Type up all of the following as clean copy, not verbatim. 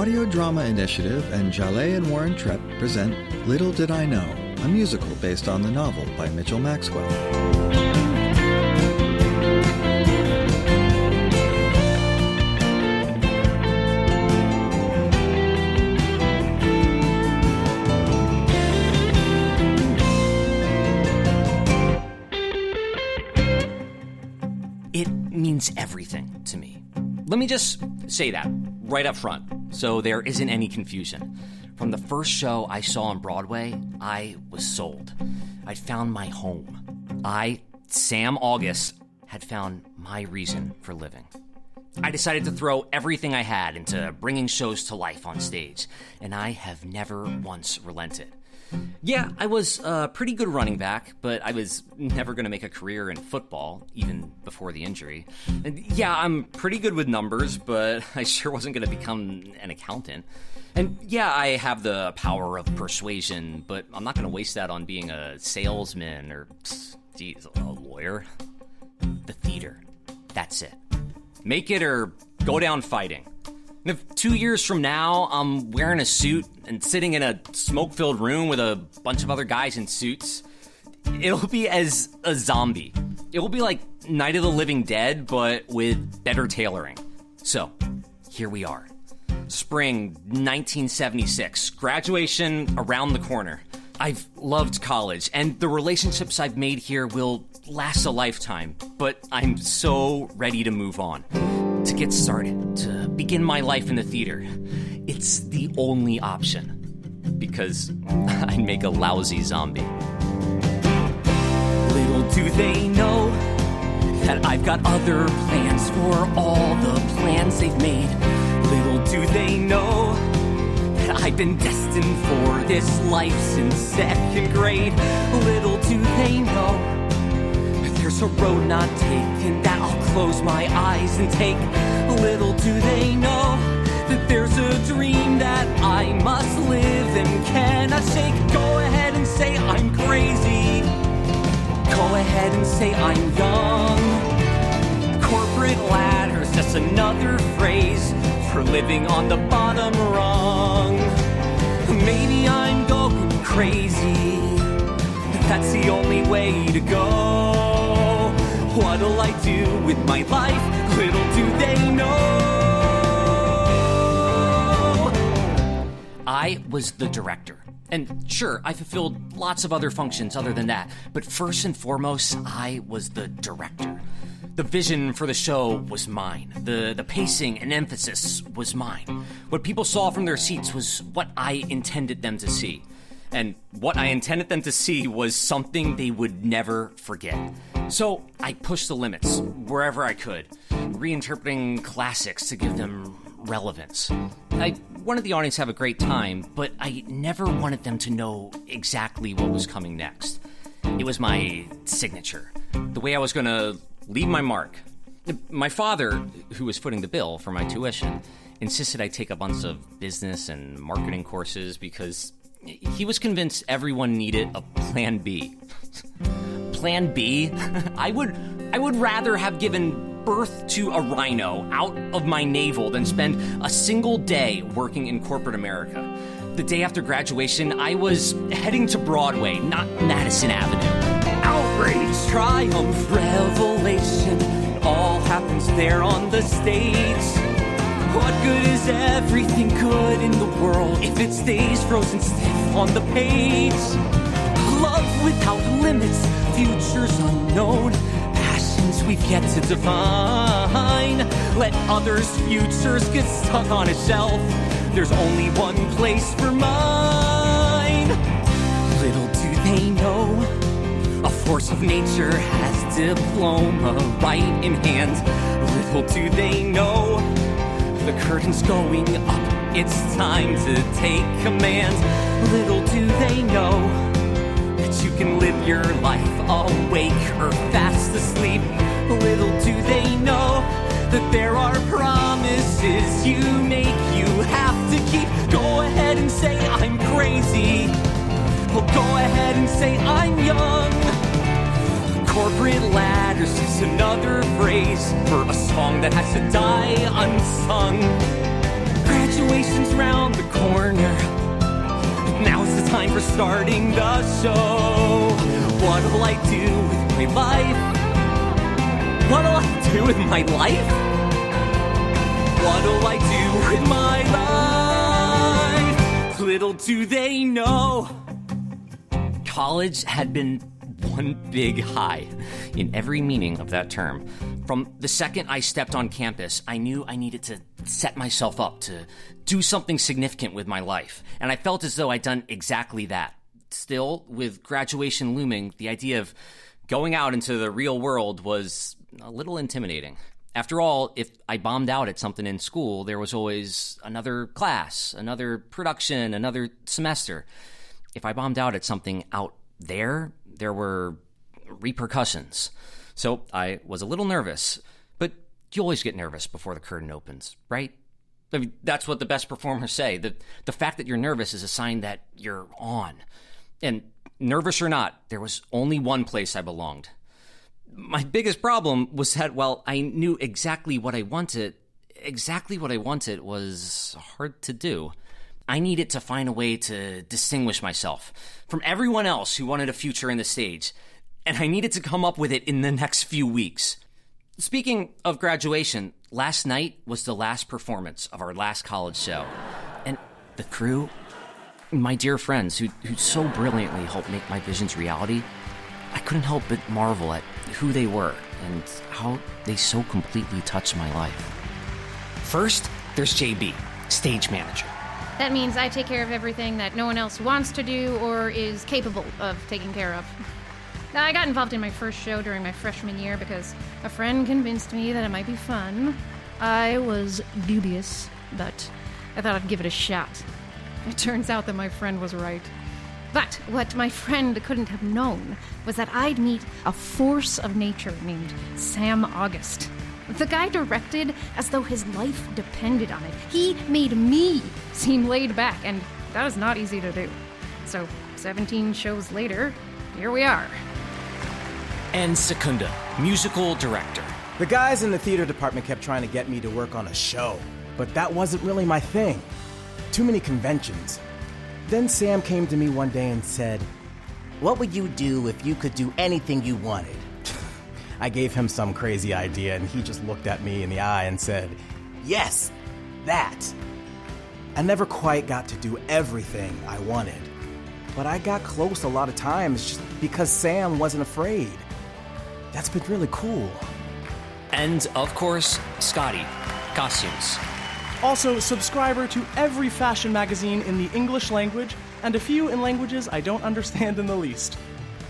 Audio Drama Initiative and Jaleh and Warren Trepp present Little Did I Know, a musical based on the novel by Mitchell Maxwell. It means everything to me. Let me just say that right up front, so there isn't any confusion. From the first show I saw on Broadway, I was sold. I'd found my home. I, Sam August, had found my reason for living. I decided to throw everything I had into bringing shows to life on stage, and I have never once relented. Yeah, I was a pretty good running back, but I was never going to make a career in football, even before the injury. And yeah, I'm pretty good with numbers, but I sure wasn't going to become an accountant. And yeah, I have the power of persuasion, but I'm not going to waste that on being a salesman or, geez, a lawyer. The theater. That's it. Make it or go down fighting. And if 2 years from now, I'm wearing a suit and sitting in a smoke-filled room with a bunch of other guys in suits, it'll be as a zombie. It will be like Night of the Living Dead, but with better tailoring. So, here we are. Spring 1976, graduation around the corner. I've loved college, and the relationships I've made here will last a lifetime, but I'm so ready to move on. To get started, to begin my life in the theater. It's the only option. Because I'd make a lousy zombie. Little do they know that I've got other plans for all the plans they've made. Little do they know that I've been destined for this life since second grade. Little do they know there's a road not taken that I'll close my eyes and take. Little do they know that there's a dream that I must live and cannot shake. Go ahead and say I'm crazy. Go ahead and say I'm young. Corporate ladder's just another phrase for living on the bottom rung. Maybe I'm going crazy. That's the only way to go. What'll I do with my life? Little do they know. I was the director. And sure, I fulfilled lots of other functions other than that. But first and foremost, I was the director. The vision for the show was mine. The pacing and emphasis was mine. What people saw from their seats was what I intended them to see. And what I intended them to see was something they would never forget. So I pushed the limits wherever I could, reinterpreting classics to give them relevance. I wanted the audience to have a great time, but I never wanted them to know exactly what was coming next. It was my signature, the way I was going to leave my mark. My father, who was footing the bill for my tuition, insisted I take a bunch of business and marketing courses because he was convinced everyone needed a plan B. Plan B? I would rather have given birth to a rhino out of my navel than spend a single day working in corporate America. The day after graduation, I was heading to Broadway, not Madison Avenue. Outrage, triumph, revelation, it all happens there on the stage. What good is everything good in the world if it stays frozen stiff on the page? Love without limits, futures unknown, passions we've yet to define. Let others' futures get stuck on a shelf. There's only one place for mine. Little do they know, a force of nature has diploma right in hand. Little do they know, the curtain's going up, it's time to take command. Little do they know that you can live your life awake or fast asleep. Little do they know that there are promises you make you have to keep. Go ahead and say I'm crazy. Well, go ahead and say I'm young. Corporate ladder's just another phrase for a song that has to die unsung. Graduation graduation's round the corner. Now's the time for starting the show. What'll I do with my life? What'll I do with my life? What'll I do with my life? Little do they know, college had been one big high in every meaning of that term. From the second I stepped on campus, I knew I needed to set myself up to do something significant with my life. And I felt as though I'd done exactly that. Still, with graduation looming, the idea of going out into the real world was a little intimidating. After all, if I bombed out at something in school, there was always another class, another production, another semester. If I bombed out at something out there were repercussions. So I was a little nervous, but you always get nervous before the curtain opens, right? I mean, that's what the best performers say. The fact that you're nervous is a sign that you're on. And nervous or not, there was only one place I belonged. My biggest problem was that while I knew exactly what I wanted was hard to do. I needed to find a way to distinguish myself from everyone else who wanted a future in the stage, and I needed to come up with it in the next few weeks. Speaking of graduation, last night was the last performance of our last college show, and the crew, my dear friends who so brilliantly helped make my visions reality, I couldn't help but marvel at who they were and how they so completely touched my life. First, there's JB, stage manager. That means I take care of everything that no one else wants to do or is capable of taking care of. Now, I got involved in my first show during my freshman year because a friend convinced me that it might be fun. I was dubious, but I thought I'd give it a shot. It turns out that my friend was right. But what my friend couldn't have known was that I'd meet a force of nature named Sam August. The guy directed as though his life depended on it. He made me seem laid back, and that is not easy to do. So, 17 shows later, here we are. And Secunda, musical director. The guys in the theater department kept trying to get me to work on a show, but that wasn't really my thing. Too many conventions. Then Sam came to me one day and said, "What would you do if you could do anything you wanted?" I gave him some crazy idea, and he just looked at me in the eye and said, "Yes, that." I never quite got to do everything I wanted, but I got close a lot of times just because Sam wasn't afraid. That's been really cool. And, of course, Scotty, costumes. Also, subscriber to every fashion magazine in the English language, and a few in languages I don't understand in the least.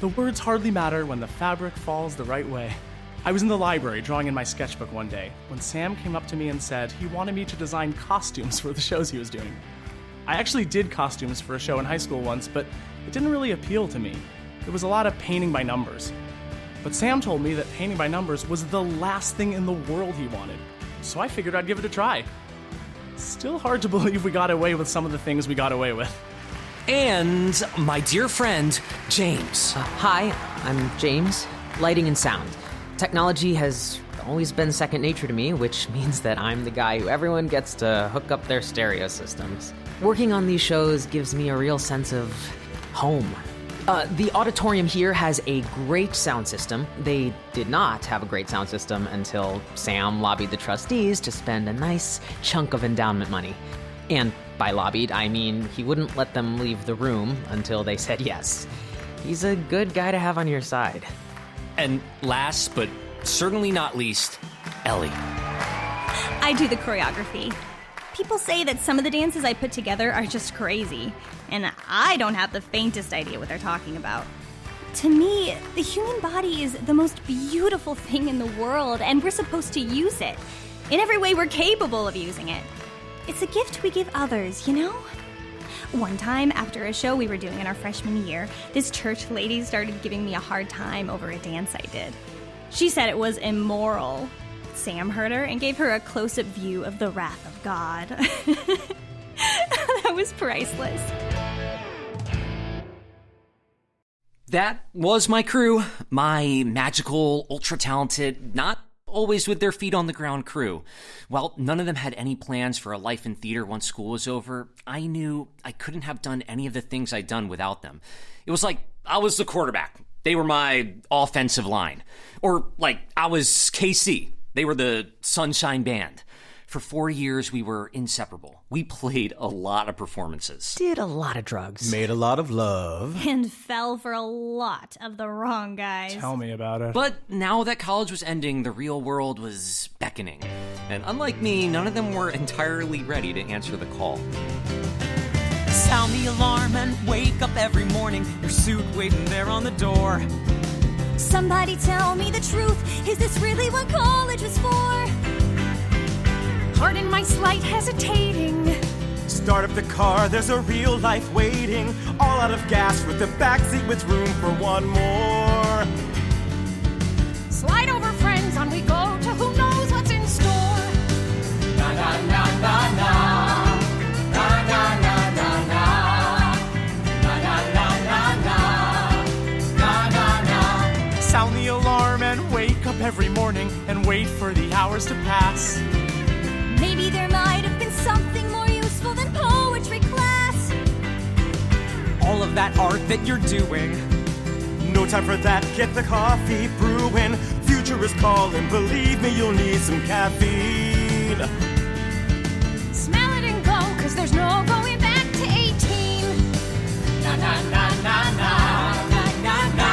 The words hardly matter when the fabric falls the right way. I was in the library drawing in my sketchbook one day when Sam came up to me and said he wanted me to design costumes for the shows he was doing. I actually did costumes for a show in high school once, but it didn't really appeal to me. It was a lot of painting by numbers. But Sam told me that painting by numbers was the last thing in the world he wanted, so I figured I'd give it a try. Still hard to believe we got away with some of the things we got away with. And my dear friend, James. Hi, I'm James. Lighting and sound. Technology has always been second nature to me, which means that I'm the guy who everyone gets to hook up their stereo systems. Working on these shows gives me a real sense of home. The auditorium here has a great sound system. They did not have a great sound system until Sam lobbied the trustees to spend a nice chunk of endowment money. And by lobbied, I mean he wouldn't let them leave the room until they said yes. He's a good guy to have on your side. And last, but certainly not least, Ellie. I do the choreography. People say that some of the dances I put together are just crazy, and I don't have the faintest idea what they're talking about. To me, the human body is the most beautiful thing in the world, and we're supposed to use it. In every way we're capable of using it. It's a gift we give others, you know? One time, after a show we were doing in our freshman year, this church lady started giving me a hard time over a dance I did. She said it was immoral. Sam heard her and gave her a close-up view of the wrath of God. That was priceless. That was my crew. My magical, ultra-talented, not always with their feet on the ground crew. While none of them had any plans for a life in theater once school was over, I knew I couldn't have done any of the things I'd done without them. It was like I was the quarterback. They were my offensive line. Or like I was KC. They were the Sunshine Band. For 4 years, we were inseparable. We played a lot of performances. Did a lot of drugs. Made a lot of love. And fell for a lot of the wrong guys. Tell me about it. But now that college was ending, the real world was beckoning. And unlike me, none of them were entirely ready to answer the call. Sound the alarm and wake up every morning. Your suit waiting there on the door. Somebody tell me the truth. Is this really what college was for? Pardon my slight hesitating. Start up the car, there's a real life waiting. All out of gas with the backseat with room for one more. Slide over, friends, on we go to who knows what's in store. Na na na na na. Na na na na na. Na na na na na. Na na na. Sound the alarm and wake up every morning and wait for the hours to pass. Maybe there might have been something more useful than poetry class. All of that art that you're doing. No time for that, get the coffee brewing. Future is calling, believe me, you'll need some caffeine. Smell it and go, cause there's no going back to 18. Na na na na na. Na na na.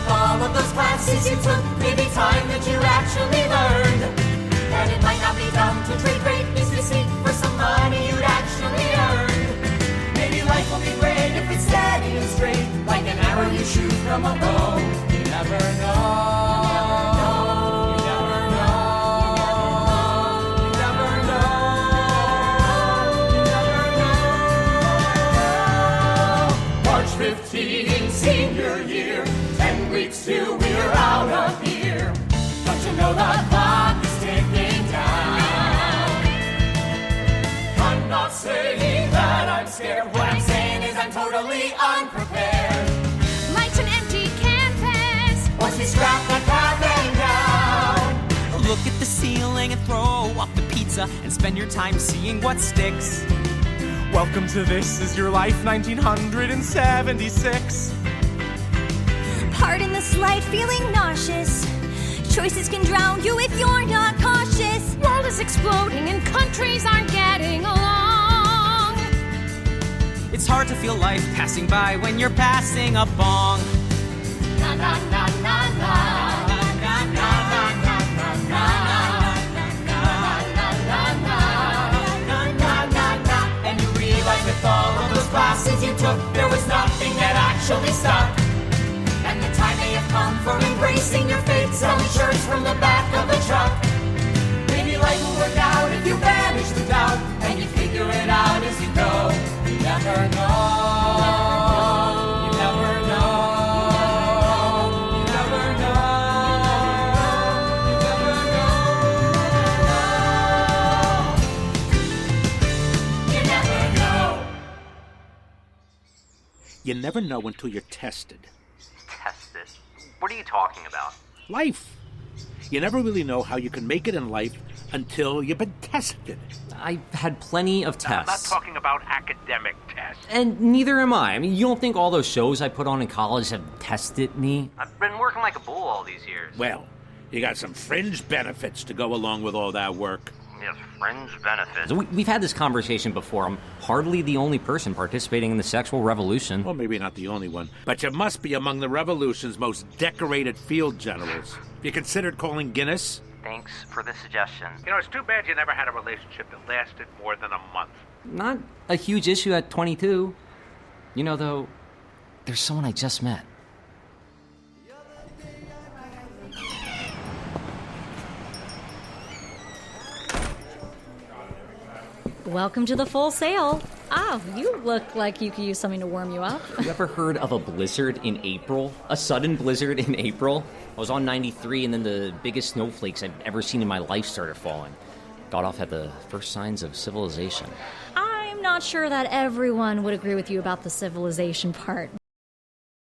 All of those classes you took, maybe time that you actually learned. And it might not be dumb to trade greatness you seek for some money you'd actually earn. Maybe life will be great if it's steady and straight, like an arrow you shoot from a bow. You never know. You never know. You never know. You never know. March 15, senior year. 10 weeks till we're out of here. Don't you know the clock is ticking down? I'm not saying that I'm scared. What I'm saying is I'm totally unprepared. Life's an empty canvas. Once we scrap that cabin down, look at the ceiling and throw up the pizza and spend your time seeing what sticks. Welcome to This Is Your Life 1976. Pardon the slight feeling nauseous. Choices can drown you if you're not cautious. World is exploding and countries aren't getting along. It's hard to feel life passing by when you're passing a bong. Na na na na na. Na na na na na. And you realize with all of those classes you took, there was nothing that actually stuck. And the time may have come for embracing your fate, selling shirts from the back of a truck. Maybe life will work out if you banish the doubt, and you figure it out as you go. You never know. You never know. You never know. You never know. You never know. You never know until you're tested. Tested? What are you talking about? Life. You never really know how you can make it in life until you've been tested. I've had plenty of tests. I'm not talking about academic tests. And neither am I. I mean, you don't think all those shows I put on in college have tested me? I've been working like a bull all these years. Well, you got some fringe benefits to go along with all that work. Yes, fringe benefits. We've had this conversation before. I'm hardly the only person participating in the sexual revolution. Well, maybe not the only one, but you must be among the revolution's most decorated field generals. You considered calling Guinness? Thanks for the suggestion. You know, it's too bad you never had a relationship that lasted more than a month. Not a huge issue at 22. You know, though, there's someone I just met. Welcome to the full sale. Ah, you look like you could use something to warm you up. You ever heard of a blizzard in April? A sudden blizzard in April? I was on 93 and then the biggest snowflakes I've ever seen in my life started falling. Got off at the first signs of civilization. I'm not not sure that everyone would agree with you about the civilization part.